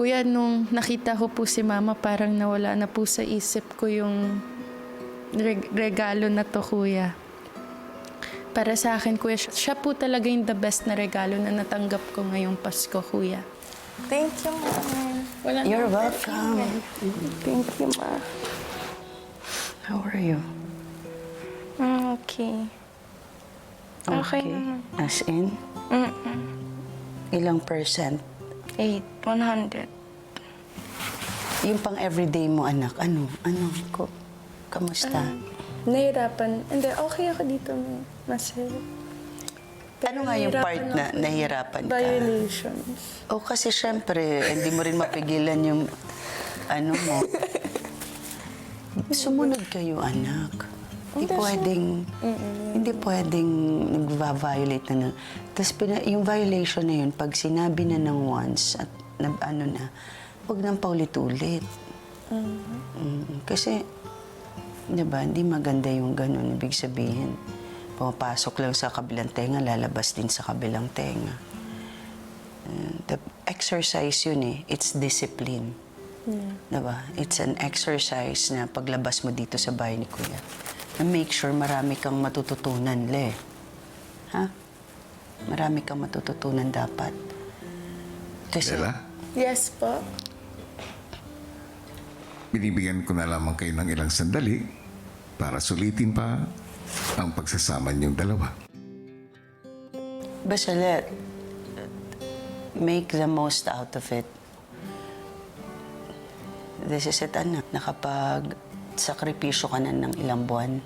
Kuya, nung nakita ko po si Mama, parang nawala na po sa isip ko yung regalo na to, Kuya. Para sa akin, Kuya, siya po talaga yung the best na regalo na natanggap ko ngayong Pasko, Kuya. Thank you, Ma. You're welcome. Thank you, Ma. How are you? Okay. Okay naman. As in? Ilang percent? 100. Yung pang everyday mo, anak, ano, kamusta? Nahirapan. Hindi, okay ako dito, Masaya. Ano nga yung part na nahihirapan ka? Violations. O kasi syempre, hindi mo rin mapigilan yung ano mo. Sumunod kayo, anak. Hindi pwedeng nag-violate na. Tapos yung violation na yun, pag sinabi na ng once at huwag nang paulit-ulit. Kasi, di ba, hindi maganda yung ganun. Ibig sabihin, pumapasok lang sa kabilang tenga, lalabas din sa kabilang tenga. The exercise yun eh. It's discipline. Diba? It's an exercise na paglabas mo dito sa bahay ni Kuya. Na make sure marami kang matututunan, Le. Ha? Marami kang matututunan dapat. Kasi, Lela, Yes po. binibigyan ko na lamang kayo ng ilang sandali para sulitin pa ang pagsasama niyong dalawa. basta make the most out of it. This is it, anak. Nakapag-sakripisyo ka na ng ilang buwan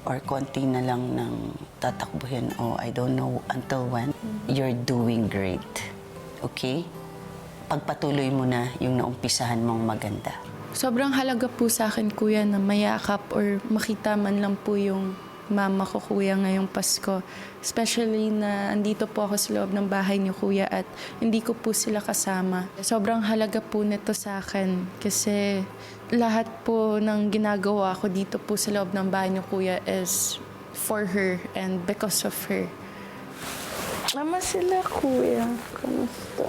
or konti na lang ng tatakbuhin o I don't know until when, you're doing great. Okay? Pagpatuloy mo na yung naumpisahan mong maganda. Sobrang halaga po sa akin, Kuya, na mayakap or makita man lang po yung mama ko, Kuya, ngayong Pasko. Especially na andito po ako sa loob ng bahay niyo, Kuya, at hindi ko po sila kasama. Sobrang halaga po nito sa akin kasi lahat po ng ginagawa ko dito po sa loob ng bahay niyo, Kuya, is for her and because of her. Mama sila, Kuya. Kamusta?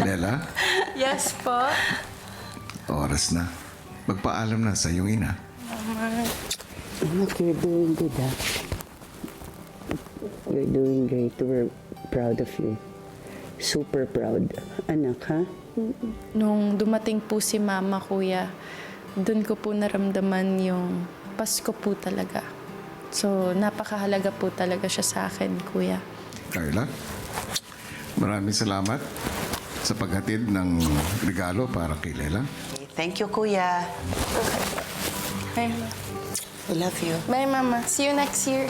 Lela, Yes po. oras na. Magpaalam na sa iyong ina. Anak, you're doing good, ha? You're doing great. We're proud of you. Super proud. Anak, ha? Nung dumating po si Mama, Kuya, doon ko po naramdaman yung Pasko po talaga. So, napakahalaga po talaga siya sa akin, Kuya. Carla, maraming salamat sa paghatid ng regalo para kay Lela. Thank you, Kuya. Bye, I love you. Bye, Mama. See you next year.